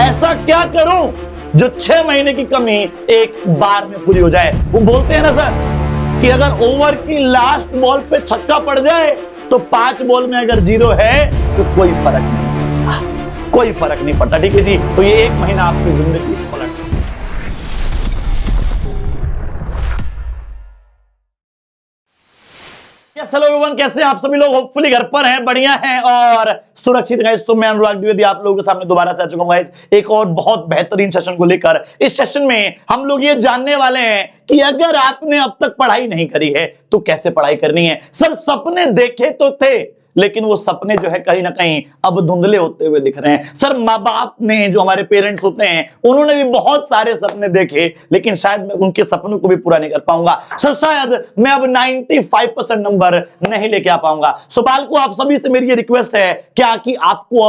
ऐसा क्या करूं जो 6 महीने की कमी एक बार में पूरी हो जाए। वो बोलते हैं ना सर कि अगर ओवर की लास्ट बॉल पे छक्का पड़ जाए तो 5 बॉल में अगर 0 है तो कोई फर्क नहीं पड़ता, कोई फर्क नहीं पड़ता। ठीक है जी, तो ये 1 महीना आपकी जिंदगी पलट। हेलो एवरीवन, कैसे आप सभी लोग? होपफुली घर पर हैं, बढ़िया हैं और सुरक्षित हैं। तो मैं अनुराग द्विवेदी आप लोगों के सामने दोबारा से आ चुका हूं गाइस, एक और बहुत बेहतरीन सेशन को लेकर। इस सेशन में हम लोग ये जानने वाले हैं कि अगर आपने अब तक पढ़ाई नहीं करी है तो कैसे पढ़ाई करनी है। सर सपने देखे तो थे लेकिन वो सपने जो है कहीं ना कहीं अब धुंधले होते हुए दिख रहे हैं। सर माँ बाप ने, जो हमारे पेरेंट्स होते हैं, उन्होंने भी बहुत सारे सपने देखे लेकिन शायद मैं उनके सपनों को भी पूरा नहीं कर पाऊंगा। सर शायद मैं अब 95% नंबर नहीं लेके आ पाऊंगा। सो बालको, आप सभी से मेरी ये रिक्वेस्ट है क्या कि आपको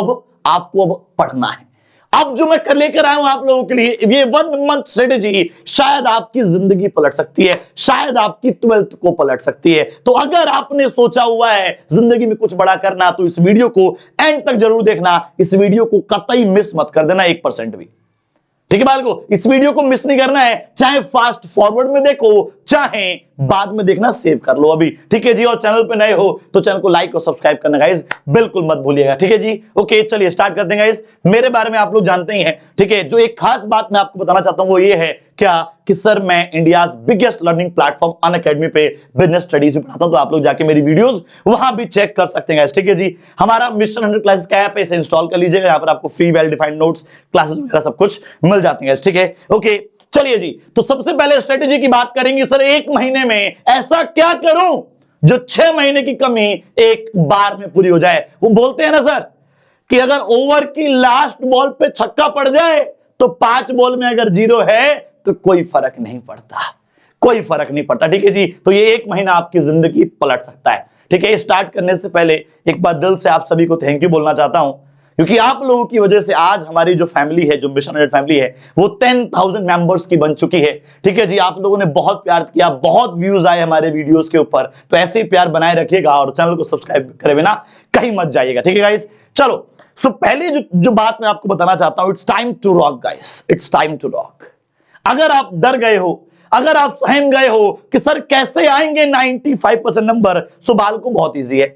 अब पढ़ना है। अब जो मैं लेकर आया हूं आप लोगों के लिए, ये 1 मंथ स्ट्रेटेजी शायद आपकी जिंदगी पलट सकती है, शायद आपकी 12th को पलट सकती है। तो अगर आपने सोचा हुआ है जिंदगी में कुछ बड़ा करना तो इस वीडियो को एंड तक जरूर देखना। इस वीडियो को कतई मिस मत कर देना 1% भी। ठीक है बालको, इस वीडियो को मिस नहीं करना है, चाहे फास्ट फॉरवर्ड में देखो चाहे बाद में देखना, सेव कर लो अभी। ठीक है जी, और चैनल पे नए हो तो चैनल को लाइक और सब्सक्राइब करना गाइस बिल्कुल मत भूलिएगा। ठीक है जी, ओके चलिए स्टार्ट करते हैं गाइस। मेरे बारे में आप लोग जानते ही हैं, ठीक है। जो एक खास बात मैं आपको बताना चाहता हूं वो ये है क्या कि सर मैं India's biggest learning platform Unacademy पे बिजनेस स्टडीज भी पढ़ाता हूं, तो आप लोग जाके मेरी वीडियोस वहां भी चेक कर सकते हैं गाइस। ठीक है जी, हमारा मिशन 100 क्लासेस का ऐप है, इसे इंस्टॉल कर लीजिएगा। यहाँ पर आपको free well defined notes, classes वगैरह सब कुछ मिल जाते हैं। ठीक है, ओके चलिए जी। तो सबसे पहले स्ट्रेटेजी की बात करेंगे। सर 1 महीने में ऐसा क्या करूं जो 6 महीने की कमी एक बार में पूरी हो जाए। वो बोलते हैं ना सर कि अगर ओवर की लास्ट बॉल पे छक्का पड़ जाए तो 5 बॉल में अगर 0 है तो कोई फर्क नहीं पड़ता, कोई फर्क नहीं पड़ता। ठीक है जी, तो ये 1 महीना आपकी जिंदगी पलट सकता है। ठीक है, स्टार्ट करने से पहले एक बार दिल से आप सभी को थैंक यू बोलना चाहता हूं, क्योंकि आप लोगों की वजह से आज हमारी जो फैमिली है, जो मिशन 100 फैमिली है, वो 10,000 मेंबर्स की बन चुकी है। ठीक है जी, आप लोगों ने बहुत प्यार किया, बहुत व्यूज आए हमारे वीडियोस के ऊपर, तो ऐसे ही प्यार बनाए रखिएगा और चैनल को सब्सक्राइब करे बिना कहीं मत जाइएगा। ठीक है गाइस, चलो सो पहले जो बात मैं आपको बताना चाहता हूं, it's time to rock guys, it's time to rock. अगर आप डर गए हो, अगर आप सहम गए हो कि सर कैसे आएंगे 95% नंबर, सो बाल को बहुत ईजी है।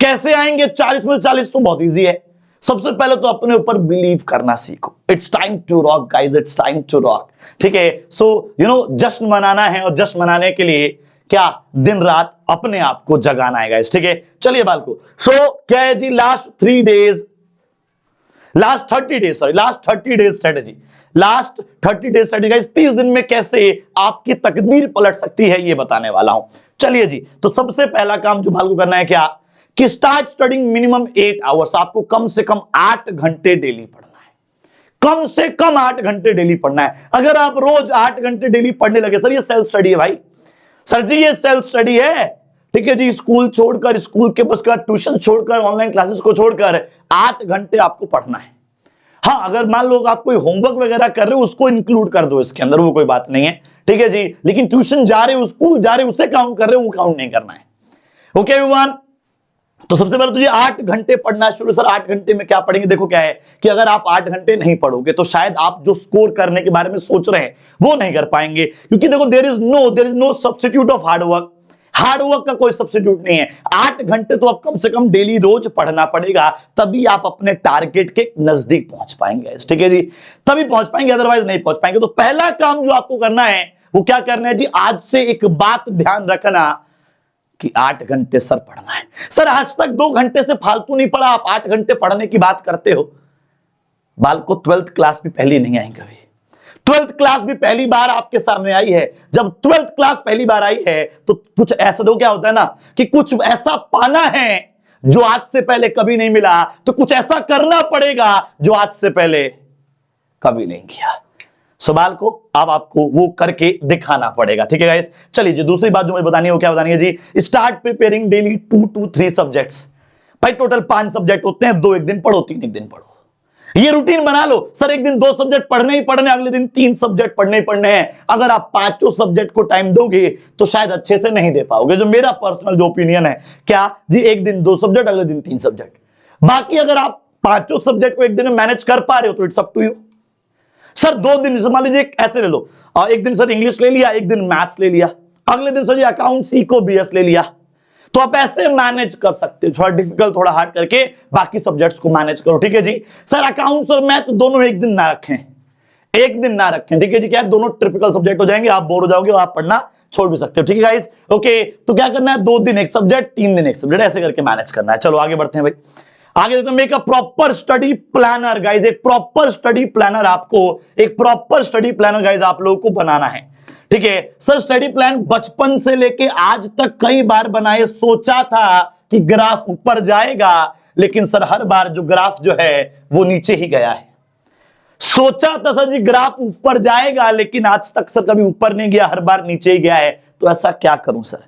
कैसे आएंगे 40 में 40, तो बहुत ईजी है। सबसे पहले तो अपने ऊपर बिलीव करना सीखो। It's time to rock guys, it's time to rock. ठीक है, सो जश्न मनाना है और जश्न मनाने के लिए क्या दिन रात अपने आप को जगाना है गाइस। ठीक है, चलिए बालको, सो क्या है जी, last 30 days strategy, last 30 days strategy guys, 30 दिन में कैसे आपकी तकदीर पलट सकती है ये बताने वाला हूं। चलिए जी, तो सबसे पहला काम जो बाल को करना है क्या कि स्टार्ट स्टडिंग मिनिमम 8 आवर्स। आपको कम से कम 8 घंटे डेली पढ़ना है, कम से कम 8 घंटे डेली पढ़ना है। अगर आप रोज 8 घंटे डेली पढ़ने लगे, सर ये सेल्फ स्टडी है भाई, सर जी ये सेल्फ स्टडी है। ठीक है जी, स्कूल छोड़कर, स्कूल के बस का ट्यूशन छोड़कर, ऑनलाइन क्लासेस को छोड़कर 8 घंटे आपको पढ़ना है। हाँ, अगर मान लो आप कोई होमवर्क वगैरह कर रहे हो उसको इंक्लूड कर दो इसके अंदर, वो कोई बात नहीं है। ठीक है जी, लेकिन ट्यूशन जा रहे हो, स्कूल जा रहे हो, उसे काउंट कर रहे हो, वो काउंट नहीं करना है। ओके एवरीवन, तो सबसे पहले तुझे 8 घंटे पढ़ना शुरू। सर 8 घंटे में क्या पढ़ेंगे? देखो क्या है कि अगर आप 8 घंटे नहीं पढ़ोगे तो शायद आप जो स्कोर करने के बारे में सोच रहे हैं वो नहीं कर पाएंगे, क्योंकि देखो there is no substitute of hard work. Hard work का कोई सब्स्टिट्यूट नहीं है। 8 घंटे तो आप कम से कम डेली रोज पढ़ना पड़ेगा, तभी आप अपने टारगेट के नजदीक पहुंच पाएंगे। ठीक है जी, तभी पहुंच पाएंगे, अदरवाइज नहीं पहुंच पाएंगे। तो पहला काम जो आपको करना है वो क्या करना है जी, आज से एक बात ध्यान रखना कि 8 घंटे सर पढ़ना है। सर आज तक 2 घंटे से फालतू नहीं पढ़ा, आप 8 घंटे पढ़ने की बात करते हो। बाल को 12th क्लास भी पहली नहीं आई कभी, 12th क्लास भी पहली बार आपके सामने आई है। जब 12th क्लास पहली बार आई है तो कुछ ऐसा दो, क्या होता है ना कि कुछ ऐसा पाना है जो आज से पहले कभी नहीं मिला, तो कुछ ऐसा करना पड़ेगा जो आज से पहले कभी नहीं किया। सवाल को अब आपको वो करके दिखाना पड़ेगा। ठीक है गाइस, चलिए जी दूसरी बात जो मुझे बतानी है वो क्या बतानी है जी, start preparing daily 2 to 3 subjects. भाई टोटल 5 सब्जेक्ट होते हैं, 2 एक दिन पढ़ो, 3 एक दिन पढ़ो, ये रूटीन बना लो। सर एक दिन 2 सब्जेक्ट पढ़ने ही पढ़ने, अगले दिन 3 सब्जेक्ट पढ़ने ही पढ़ने हैं। अगर आप 5 सब्जेक्ट को टाइम दोगे तो शायद अच्छे से नहीं दे पाओगे, जो मेरा पर्सनल जो ओपिनियन है। क्या जी, एक दिन 2 सब्जेक्ट, अगले दिन 3 सब्जेक्ट। बाकी अगर आप पांचों सब्जेक्ट को एक दिन में मैनेज कर पा रहे हो तो it's up to you. Sir 2 दिन मान लीजिए ऐसे ले लो, एक दिन सर इंग्लिश ले लिया, एक दिन मैथ्स ले लिया, अगले दिन सर जी अकाउंट्स इको बीएस ले लिया, तो आप ऐसे मैनेज कर सकते हो, थोड़ा डिफिकल्ट थोड़ा हार्ड करके बाकी सब्जेक्ट्स को मैनेज करो। ठीक है जी। सर अकाउंट्स और मैथ दोनों एक दिन ना रखें, एक दिन ना रखें। ठीक है जी। क्या है, दोनों ट्रिपिकल सब्जेक्ट हो जाएंगे, आप बोर हो जाओगे और आप पढ़ना छोड़ भी सकते हो। ठीक है गाइस, ओके। तो क्या करना है, 2 दिन एक सब्जेक्ट, 3 दिन एक सब्जेक्ट, ऐसे करके मैनेज करना है। चलो आगे बढ़ते हैं भाई, आगे देखते हैं। Make a proper study planner guys, एक प्रॉपर स्टडी प्लानर आपको, एक प्रॉपर स्टडी प्लानर गाइस आप लोगों को बनाना है। ठीक है सर, स्टडी प्लान बचपन से लेके आज तक कई बार बनाए, सोचा था कि ग्राफ ऊपर जाएगा, लेकिन सर हर बार जो ग्राफ जो है वो नीचे ही गया है। सोचा था सर जी ग्राफ ऊपर जाएगा, लेकिन आज तक सर कभी ऊपर नहीं गया, हर बार नीचे ही गया है। तो ऐसा क्या करूं सर,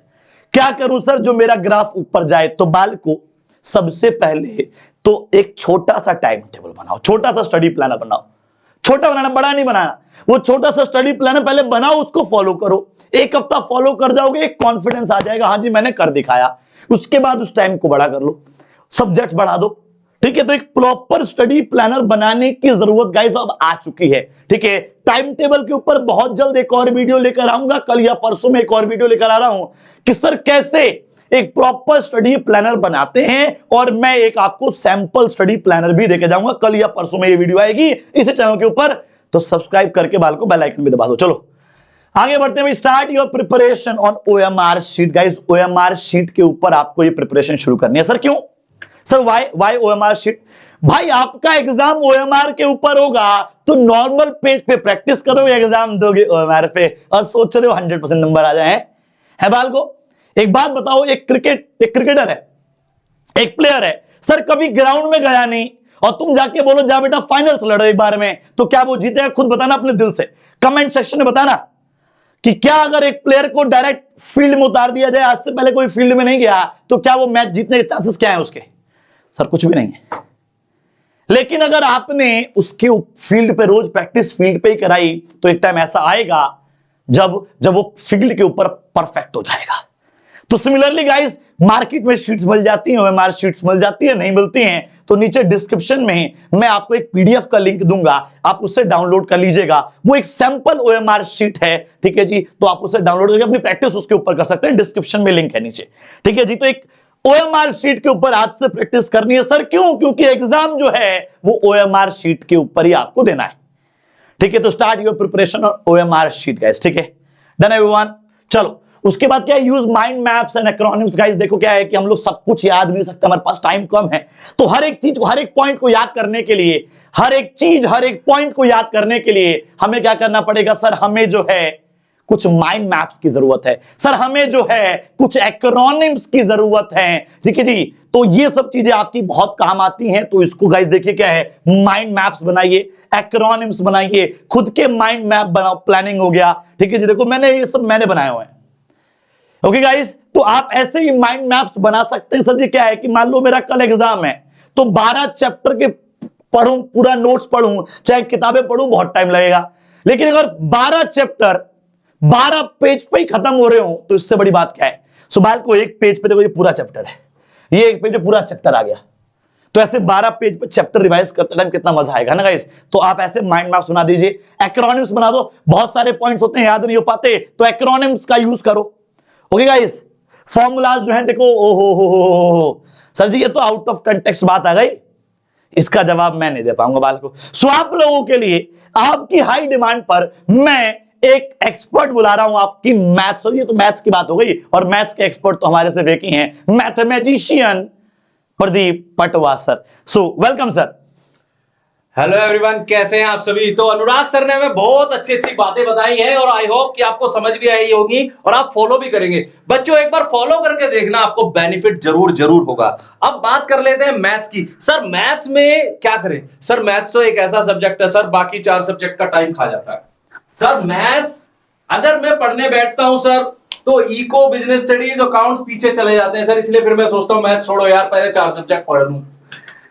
क्या करूं सर जो मेरा ग्राफ ऊपर जाए? तो बाल को सबसे पहले तो एक छोटा सा टाइम टेबल बनाओ, छोटा सा स्टडी प्लानर बनाओ। छोटा बनाना, बड़ा नहीं बनाना, वो छोटा सा स्टडी प्लानर पहले बनाओ, उसको फॉलो करो। 1 हफ्ता फॉलो कर जाओगे, एक कॉन्फिडेंस आ जाएगा, हाँ जी मैंने कर दिखाया। उसके बाद उस टाइम को बड़ा कर लो, सब्जेक्ट बढ़ा दो। ठीक है, तो एक प्रॉपर स्टडी प्लानर बनाने की जरूरत गाइस अब आ चुकी है। ठीक है, टाइम टेबल के ऊपर बहुत जल्द एक और वीडियो लेकर आऊंगा, कल या परसों में एक और वीडियो लेकर आ रहा हूं कि सर कैसे एक प्रॉपर स्टडी प्लानर बनाते हैं, और मैं एक आपको सैंपल स्टडी प्लानर भी देके जाऊंगा। कल या परसों में ये वीडियो आएगी इसी चैनल के ऊपर, तो सब्सक्राइब करके बाल को बेल आइकन भी दबा दो। चलो आगे बढ़ते हैं। Start your preparation on OMR sheet guys, OMR sheet के ऊपर आपको ये प्रिपरेशन शुरू करनी है। सर क्यों सर, वाई ओएमआर शीट? भाई आपका एग्जाम ओएमआर के ऊपर होगा, तो नॉर्मल पेज पे प्रैक्टिस करोगे, एग्जाम दोगे ओएमआर पे और सोच रहे हो 100% नंबर आ जाए? है बाल को एक बात बताओ, एक क्रिकेटर है, एक प्लेयर है, सर कभी ग्राउंड में गया नहीं, और तुम जाके बोलो जा बेटा फाइनल्स लड़ो एक बार में, तो क्या वो जीतेगा? खुद बताना अपने दिल से, कमेंट सेक्शन में बताना कि क्या अगर एक प्लेयर को डायरेक्ट फील्ड में उतार दिया जाए, आज से पहले कोई फील्ड में नहीं गया, तो क्या वो मैच जीतने के चांसेस क्या है उसके? सर कुछ भी नहीं है। लेकिन अगर आपने उसके फील्ड पे रोज प्रैक्टिस फील्ड पे ही कराई, तो एक टाइम ऐसा आएगा जब वो फील्ड के ऊपर परफेक्ट हो जाएगा। तो सिमिलरली गाइस, मार्केट में शीट्स मिल जाती हैं, ओएमआर शीट्स मिल जाती है, नहीं मिलती हैं तो नीचे डिस्क्रिप्शन में मैं आपको एक पीडीएफ का लिंक दूंगा, आप उससे डाउनलोड कर लीजिएगा। वो एक सैंपल ओएमआर शीट है। ठीक है जी, तो आप उसे डाउनलोड करके अपनी प्रैक्टिस उसके ऊपर कर सकते हैं, डिस्क्रिप्शन में लिंक है नीचे। ठीक है जी, तो एक ओएमआर शीट के ऊपर आज से प्रैक्टिस करनी है। सर क्यों? क्योंकि एग्जाम जो है वो ओएमआर शीट के ऊपर ही आपको देना है। ठीक है, तो start your preparation on OMR sheet guys. ठीक है, डन एवरीवन। चलो उसके बाद क्या है, use mind maps and acronyms guys. देखो क्या है कि हम लोग सब कुछ याद नहीं सकते, हमारे पास टाइम कम है, तो हर एक चीज को, हर एक पॉइंट को याद करने के लिए, हर एक चीज, हर एक पॉइंट को याद करने के लिए हमें क्या करना पड़ेगा? सर हमें जो है कुछ माइंड मैप्स की जरूरत है, सर हमें जो है कुछ एक्रोनिम्स की जरूरत है। ठीक है जी, तो ये सब चीजें आपकी बहुत काम आती हैं। तो इसको गाइस देखिए क्या है, माइंड मैप्स बनाइए, एक्रोनिम्स बनाइए, खुद के माइंड मैप बनाओ, प्लानिंग हो गया। ठीक है जी, देखो मैंने ये सब बनाए हुए हैं। ओके गाइस, तो आप ऐसे ही माइंड मैप्स बना सकते हैं। सर जी क्या है कि मान लो मेरा कल एग्जाम है, तो 12 चैप्टर के पढ़ूं, पूरा नोट्स पढ़ूं, चाहे किताबें पढ़ूं, बहुत टाइम लगेगा। लेकिन अगर 12 चैप्टर 12 पेज पे ही खत्म हो रहे हो, तो इससे बड़ी बात क्या है? सुबाल को एक पेज पे देखो, ये पूरा चैप्टर है, ये एक पेज पे पूरा चैप्टर आ गया, तो ऐसे 12 पेज पे चैप्टर रिवाइज करते टाइम कितना मजा आएगा ना गाइस। तो आप ऐसे माइंड मैप्स बना दीजिए, एक्रोनिम्स बना दो। बहुत सारे पॉइंट्स होते हैं याद नहीं हो पाते, तो एक्रोनिम्स का यूज करो। ओके गाइस, फॉर्मूलाज जो है देखो, ओहो सर जी ये तो आउट ऑफ कंटेक्स्ट बात आ गई, इसका जवाब मैं नहीं दे पाऊंगा बाल को। सो आप लोगों के लिए, आपकी हाई डिमांड पर मैं एक एक्सपर्ट बुला रहा हूं आपकी मैथ्स। और ये तो मैथ्स की बात हो गई, और मैथ्स के एक्सपर्ट तो हमारे सिर्फ एक ही हैं, mathematician Pradeep Patwa sir. So welcome sir. Hello everyone, कैसे हैं आप सभी? तो अनुराग सर ने हमें बहुत अच्छी अच्छी बातें बताई हैं, और आई होप कि आपको समझ भी आई होगी और आप फॉलो भी करेंगे। बच्चों एक बार फॉलो करके देखना, आपको बेनिफिट जरूर जरूर होगा। अब बात कर लेते हैं मैथ्स की। सर मैथ्स में क्या करें? सर मैथ्स तो एक ऐसा सब्जेक्ट है सर, बाकी 4 सब्जेक्ट का टाइम खा जाता है। सर मैथ्स अगर मैं पढ़ने बैठता हूं सर, तो इको, बिजनेस स्टडीज, अकाउंट्स पीछे चले जाते हैं सर। इसलिए फिर मैं सोचता हूं मैथ्स छोड़ो यार, पहले 4 सब्जेक्ट पढ़ लूं।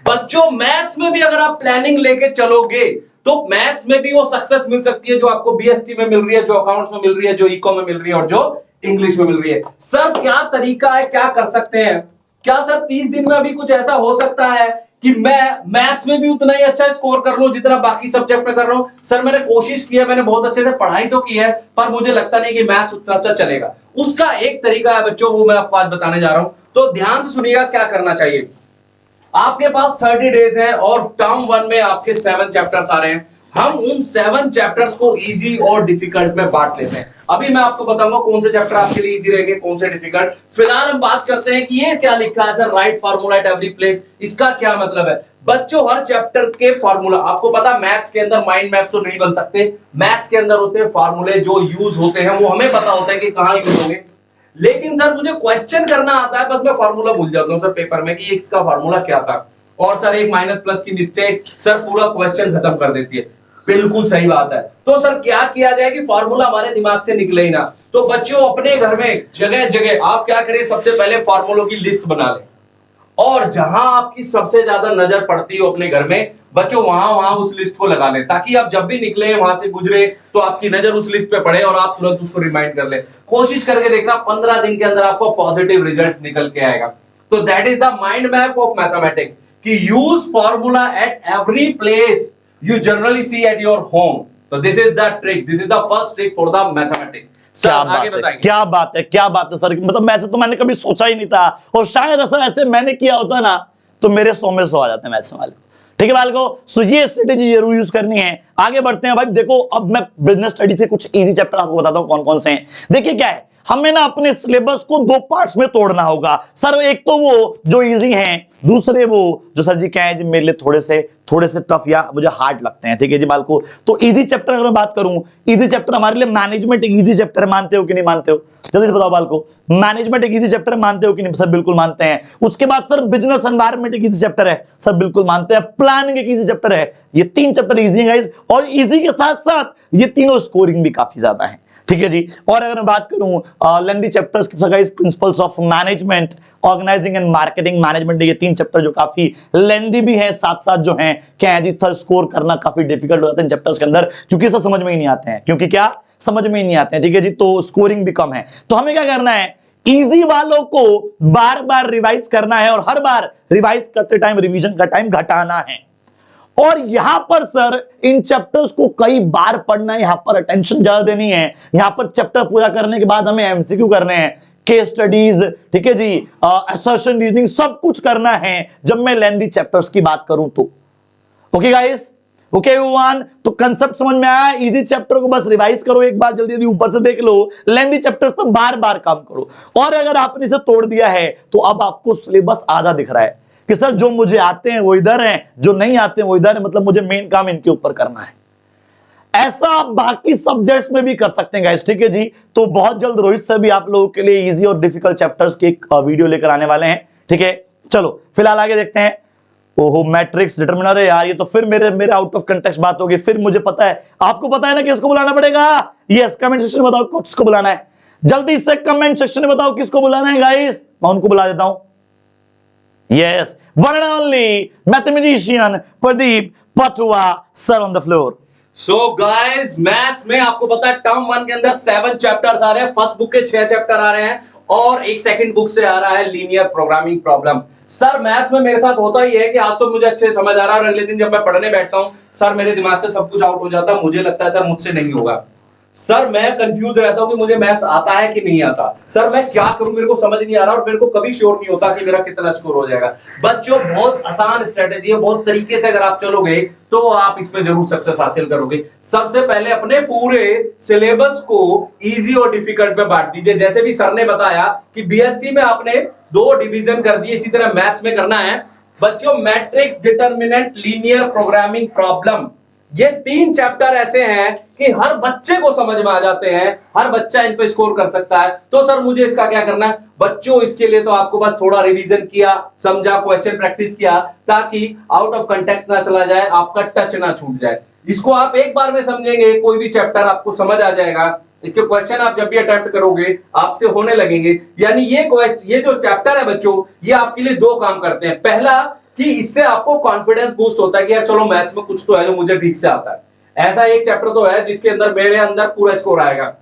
बच्चों मैथ्स में भी अगर आप प्लानिंग लेके चलोगे, तो मैथ्स में भी वो सक्सेस मिल सकती है जो आपको बीएसटी में मिल रही है, जो अकाउंट्स में मिल रही है, जो इको में मिल रही है, और जो इंग्लिश में मिल रही है। सर क्या तरीका है, क्या कर सकते हैं? क्या सर 30 दिन में अभी कुछ ऐसा हो सकता है कि मैं मैथ्स में भी उतना ही अच्छा स्कोर कर लूं जितना बाकी सब्जेक्ट में कर रहा हूं। सर मैंने कोशिश की है, मैंने बहुत अच्छे से पढ़ाई तो की है, पर मुझे लगता नहीं कि मैथ्स उतना अच्छा चलेगा। उसका एक तरीका है बच्चों, वो मैं आपको आज बताने जा रहा हूं, तो ध्यान से सुनिएगा क्या करना चाहिए। आपके पास 30 डेज है और टर्म 1 में आपके 7 चैप्टर्स आ रहे हैं। हम उन 7 चैप्टर्स को इजी और डिफिकल्ट में बांट लेते हैं। अभी मैं आपको बताऊंगा कौन से चैप्टर आपके लिए इजी रहेंगे, कौन से डिफिकल्ट। फिलहाल हम बात करते हैं कि ये क्या लिखा है sir, right formula eight every place, इसका क्या मतलब है। बच्चों हर चैप्टर के फार्मूला, आपको पता मैथ्स के अंदर माइंड मैप तो नहीं बन सकते, मैथ्स के अंदर होते हैं फार्मूले जो यूज होते हैं, वो हमें पता होता है कि कहां यूज होंगे। लेकिन सर मुझे क्वेश्चन करना आता है, बस मैं फार्मूला भूल जाता हूं सर पेपर में कि इसका फार्मूला क्या था, और सर एक माइनस प्लस की मिस्टेक सर पूरा क्वेश्चन खत्म कर देती है। बिल्कुल सही बात है। तो सर क्या किया जाए कि फार्मूला हमारे दिमाग से निकले ही ना। तो बच्चों अपने घर में जगह जगह आप क्या करें, सबसे पहले फार्मूलों की लिस्ट बना लें, और जहां आपकी सबसे ज्यादा नजर पड़ती हो अपने घर में बच्चों, वहां वहां उस लिस्ट को लगा लें, ताकि आप जब भी निकले वहां से गुजरे तो आपकी नजर उस लिस्ट पे पड़े और आप तुरंत उसको रिमाइंड कर ले। कोशिश करके देखना 15 दिन के अंदर आपको पॉजिटिव रिजल्ट निकल के आएगा। तो that is the mind map of mathematics कि use formula at every place you generally see at your home. तो this is the trick, this is the first trick for the mathematics. क्या बात है, क्या बात है, क्या बात है सर। मतलब ऐसे तो मैंने कभी सोचा ही नहीं था, और शायद अगर ऐसे मैंने किया होता ना तो मेरे 100 में 100 आ जाते मैथ्स वाले। ठीक है बाल को, सो ये स्ट्रेटेजी जरूर यूज करनी है। आगे बढ़ते हैं भाई। देखो अब मैं बिजनेस स्टडी से कुछ इजी चैप्टर आपको बताता हूं कौन कौन से हैं। देखिए क्या है, हमें ना अपने सिलेबस को 2 पार्ट्स में तोड़ना होगा सर। एक तो वो जो इजी हैं, दूसरे वो जो सर जी क्या है जी मेरे लिए थोड़े से टफ या मुझे हार्ड लगते हैं। ठीक है जी बाल को। तो इजी चैप्टर अगर मैं बात करूं, इजी चैप्टर हमारे लिए मैनेजमेंट एक इजी चैप्टर है, मानते हो कि नहीं मानते हो, जल्दी से बताओ बाल को। मैनेजमेंट एक इजी चैप्टर है, मानते हो कि नहीं? सर बिल्कुल मानते हैं। उसके बाद सर बिजनेस एनवायरनमेंट एक इजी चैप्टर है, सर बिल्कुल मानते हैं। प्लानिंग एक इजी चैप्टर है। ये 3 चैप्टर इजी हैं गाइस, और इजी के साथ साथ ये तीनों स्कोरिंग भी काफी ज्यादा है। ठीक है जी। और अगर मैं बात करूं लेंथी चैप्टर्स की, guys principles of management, organising and marketing management, ये 3 चैप्टर जो काफी लेंथी भी है, साथ साथ जो है क्या है जी सर स्कोर करना काफी डिफिकल्ट हो जाता है इन चैप्टर्स के अंदर, क्योंकि सर समझ में ही नहीं आते हैं, क्योंकि क्या समझ में ही नहीं आते हैं। ठीक है जी, तो स्कोरिंग भी कम है। तो हमें क्या करना है, इजी वालों को बार बार रिवाइज करना है, और हर बार रिवाइज करते टाइम रिवीजन का टाइम घटाना है। और यहां पर सर इन चैप्टर्स को कई बार पढ़ना है, यहां पर अटेंशन ज्यादा देनी है। यहां पर चैप्टर पूरा करने के बाद हमें एमसीक्यू करने हैं, केस स्टडीज, ठीक है जी, असर्शन रीजनिंग, सब कुछ करना है जब मैं लेंथी चैप्टर्स की बात करूं तो। ओके गाइस, ओके एवरीवन, तो कंसेप्ट समझ में आया। इजी चैप्टर को बस रिवाइज करो एक बार, जल्दी जल्दी ऊपर से देख लो, लेंथी चैप्टर्स पर बार बार काम करो। और अगर आपने इसे तोड़ दिया है तो अब आपको सिलेबस आधा दिख रहा है कि सर जो मुझे आते हैं वो इधर हैं, जो नहीं आते हैं वो इधर है, मतलब मुझे मेन काम इनके ऊपर करना है। ऐसा आप बाकी सब्जेक्ट्स में भी कर सकते हैं गाइस। ठीक है जी, तो बहुत जल्द रोहित सर भी आप लोगों के लिए इजी और डिफिकल्ट चैप्टर्स की एक वीडियो लेकर आने वाले हैं। ठीक है, चलो फिलहाल आगे देखते हैं। ओहो मैट्रिक्स डिटरमिनर है यार, ये तो फिर मेरे आउट ऑफ कंटेक्स्ट बात होगी। फिर मुझे पता है, आपको पता है ना किसको बुलाना पड़ेगा। यस, कमेंट सेक्शन में बताओ किसको बुलाना है, जल्दी से कमेंट सेक्शन में बताओ किसको बुलाना है गाइस, मैं उनको बुला देता हूं। Yes, one and only mathematician Pradeep Patwa sir on the floor. So guys, maths में आपको पता है टर्म 1 के अंदर 7 चैप्टर्स आ रहे हैं, फर्स्ट बुक के 6 चैप्टर आ रहे हैं, और एक सेकंड बुक से आ रहा है linear programming problem. Sir maths में मेरे साथ होता ही है कि आज तो मुझे अच्छे समझ आ रहा है, और अगले दिन जब मैं पढ़ने बैठता हूं सर मेरे दिमाग से सब कुछ आउट हो जाता है, मुझे लगता है सर मुझसे नहीं होगा। सर मैं कंफ्यूज रहता हूं कि मुझे मैथ्स आता है कि नहीं आता, सर मैं क्या करूं, मेरे को समझ नहीं आ रहा, और मेरे को कभी श्योर नहीं होता कि मेरा कितना स्कोर हो जाएगा। बच्चों बहुत आसान स्ट्रेटेजी है, बहुत तरीके से अगर आप चलोगे तो आप इसमें जरूर सक्सेस हासिल करोगे। सबसे पहले अपने पूरे सिलेबस को इजी और डिफिकल्ट में बांट दीजिए। जैसे भी सर ने बताया कि बीएससी में आपने 2 डिवीजन कर दिए, इसी तरह मैथ्स में करना है बच्चों। Matrix, determinant, linear programming problem, ये 3 चैप्टर ऐसे हैं कि हर बच्चे को समझ में आ जाते हैं, हर बच्चा इन पे स्कोर कर सकता है। तो सर मुझे इसका क्या करना है बच्चों, इसके लिए तो आपको बस थोड़ा रिवीजन किया, समझा, क्वेश्चन प्रैक्टिस किया, ताकि आउट ऑफ कंटेक्स्ट ना चला जाए, आपका टच ना छूट जाए। इसको आप एक बार में समझेंगे, कोई भी चैप्टर आपको समझ आ जाएगा। इसके क्वेश्चन आप जब भी अटेम्प्ट करोगे आपसे होने लगेंगे। यानी ये जो चैप्टर है बच्चों, ये आपके लिए 2 काम करते हैं। पहला कि इससे आपको कॉन्फिडेंस बूस्ट होता है कि यार चलो मैथ्स में कुछ तो है जो मुझे ठीक से आता है। ऐसा एक चैप्टर तो है जिसके अंदर मेरे अंदर पूरा स्कोर आएगा।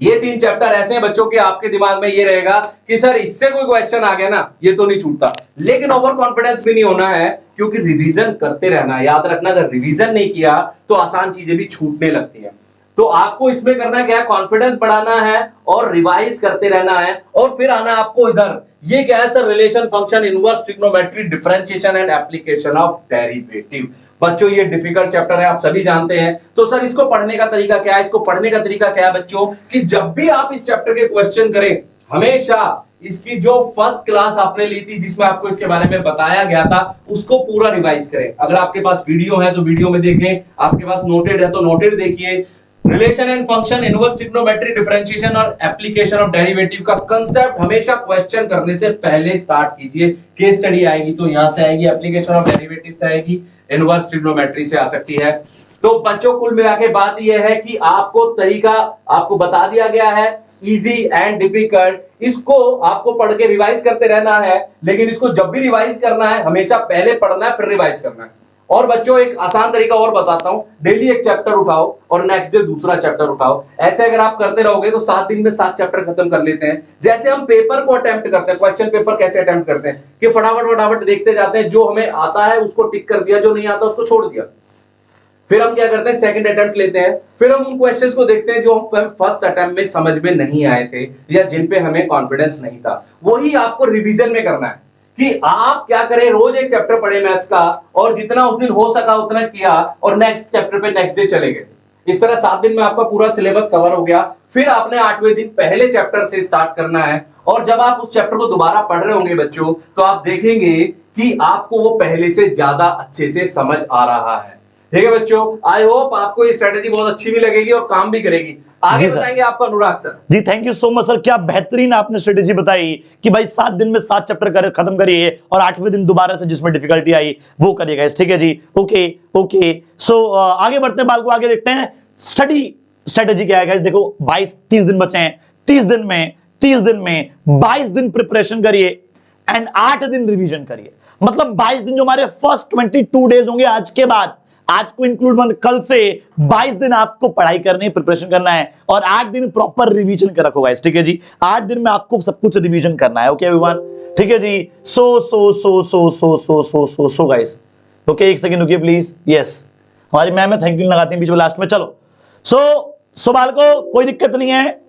ये 3 चैप्टर ऐसे हैं बच्चों के आपके दिमाग में ये रहेगा कि सर इससे कोई क्वेश्चन आ गया ना, ये तो नहीं छूटता। लेकिन ओवर कॉन्फिडेंस भी नहीं होना है, क्योंकि रिवीजन करते रहना है। याद रखना, अगर रिवीजन नहीं किया तो आसान चीजें भी छूटने लगती हैं। तो आपको इसमें करना क्या है, कॉन्फिडेंस बढ़ाना है और रिवाइज करते रहना है। और फिर आना है आपको इधर, ये क्या है sir, relation, function, inverse, trigonometry, differentiation and application of derivative. बच्चों ये डिफिकल्ट चैप्टर है, आप सभी जानते हैं। तो सर इसको पढ़ने का तरीका क्या है? इसको पढ़ने का तरीका क्या है बच्चों, कि जब भी आप इस चैप्टर के क्वेश्चन करें, हमेशा इसकी जो फर्स्ट क्लास आपने ली थी जिसमें आपको इसके बारे में बताया गया था, उसको पूरा रिवाइज करें। अगर आपके पास वीडियो है तो वीडियो में देखें, आपके पास नोटेड है तो नोटेड देखिए। Relation and function, inverse, trigonometry, differentiation और एप्लीकेशन ऑफ डेरिवेटिव का कंसेप्ट हमेशा क्वेश्चन करने से पहले स्टार्ट कीजिए। केस स्टडी आएगी तो यहां से आएगी, एप्लीकेशन ऑफ डेरिवेटिव से आएगी, इनवर्स, ट्रिग्नोमेट्री से आ सकती है। तो बच्चों कुल मिला के बात यह है कि आपको तरीका आपको बता दिया गया है, इजी एंड डिफिकल्ट। इसको आपको पढ़ के रिवाइज करते रहना है, लेकिन इसको जब भी रिवाइज करना है हमेशा पहले पढ़ना है फिर रिवाइज करना है। और बच्चों एक आसान तरीका और बताता हूं, डेली एक चैप्टर उठाओ और नेक्स्ट डे दूसरा चैप्टर उठाओ। ऐसे अगर आप करते रहोगे तो 7 दिन में 7 चैप्टर खत्म कर लेते हैं। जैसे हम पेपर को अटेम्प्ट करते हैं, क्वेश्चन पेपर कैसे अटेम्प्ट करते हैं कि फटाफट फटाफट देखते जाते हैं, जो हमें आता है उसको टिक कर दिया, जो नहीं आता उसको छोड़ दिया। फिर हम क्या करते हैं, सेकंड अटेम्प्ट लेते हैं, फिर हम उन क्वेश्चंस को देखते हैं जो हम फर्स्ट अटेम्प्ट में समझ में नहीं आए थे या जिन पे हमें कॉन्फिडेंस नहीं था। वही आपको रिवीजन में करना है कि आप क्या करें, रोज एक चैप्टर पढ़े मैथ्स का और जितना उस दिन हो सका उतना किया और नेक्स्ट चैप्टर पे नेक्स्ट डे चले गए। इस तरह 7 दिन में आपका पूरा सिलेबस कवर हो गया। फिर आपने 8वें दिन पहले चैप्टर से स्टार्ट करना है और जब आप उस चैप्टर को दोबारा पढ़ रहे होंगे बच्चों, तो आप देखेंगे कि आपको वो पहले से ज्यादा अच्छे से समझ आ रहा है। ठीक है बच्चों, आई होप आपको ये स्ट्रेटेजी बहुत अच्छी भी लगेगी और काम भी करेगी। आगे बताएंगे आपका अनुराग सर। जी thank you so much sir, क्या बेहतरीन आपने स्ट्रेटेजी बताई कि भाई 7 दिन में 7 चैप्टर खत्म करिए और 8वें दिन दोबारा से जिसमें डिफिकल्टी आई वो करिएगा। ठीक है जी, ओके ओके। सो आगे बढ़ते हैं, बाल को आगे देखते हैं। स्टडी स्ट्रेटेजी क्या है? देखो 30 दिन बचे हैं, 30 दिन में 22 दिन प्रिपरेशन करिए एंड 8 दिन रिवीजन करिए। मतलब 22 दिन जो हमारे फर्स्ट 22 डेज होंगे आज के बाद, आज को इंक्लूड मत, कल से 22 दिन आपको पढ़ाई करनी है, प्रिपरेशन करना है और 8 दिन प्रॉपर रिवीजन कर रखो गाइस। ठीक है जी, 8 दिन में आपको सब कुछ रिवीजन करना है। ओके एवरीवन, ठीक है जी। सो गाइस, ओके एक सेकंड रुकिए प्लीज। यस, हमारी मैम है, थैंक यू लगाती हैं बीच में लास्ट में। चलो सो बाल को कोई दिक्कत नहीं है,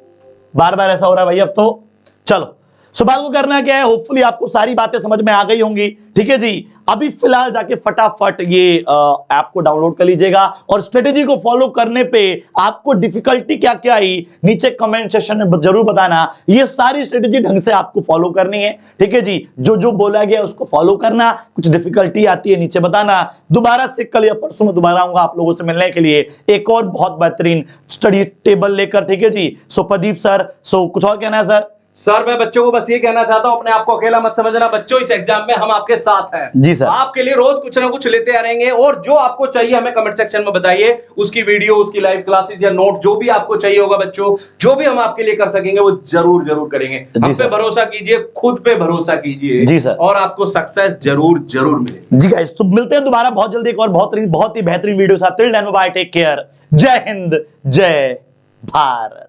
बार बार ऐसा हो रहा है भाई अब तो। चलो बाल को करना क्या है, होपफुली आपको सारी बातें समझ में आ गई होंगी। ठीक है जी, अभी फिलहाल जाके फटाफट ये ऐप को डाउनलोड कर लीजिएगा और स्ट्रेटेजी को फॉलो करने पे आपको डिफिकल्टी क्या क्या आई नीचे कमेंट सेक्शन में जरूर बताना। ये सारी स्ट्रेटेजी ढंग से आपको फॉलो करनी है। ठीक है जी, जो जो बोला गया उसको फॉलो करना। कुछ डिफिकल्टी आती है नीचे बताना। दोबारा से कल या परसों में दोबारा आऊंगा आप लोगों से मिलने के लिए एक और बहुत बेहतरीन स्टडी टेबल लेकर। ठीक है जी, सो प्रदीप सर, कुछ और कहना है सर? सर मैं बच्चों को बस ये कहना चाहता हूं, अपने आप को अकेला मत समझना बच्चों, इस एग्जाम में हम आपके साथ हैं। जी सर, आपके लिए रोज कुछ ना कुछ लेते आ रहेंगे और जो आपको चाहिए हमें कमेंट सेक्शन में बताइए। उसकी वीडियो, उसकी लाइव क्लासेस या नोट जो भी आपको चाहिए होगा बच्चों, जो भी हम आपके लिए कर सकेंगे वो जरूर जरूर करेंगे। हम पे भरोसा कीजिए, खुद पे भरोसा कीजिए जी सर, और आपको सक्सेस जरूर जरूर मिलेगी। जी गाइस, तो मिलते हैं दोबारा बहुत जल्दी एक और बहुत ही बेहतरीन वीडियो साथ। Till then bye, take care, जय हिंद, जय भारत।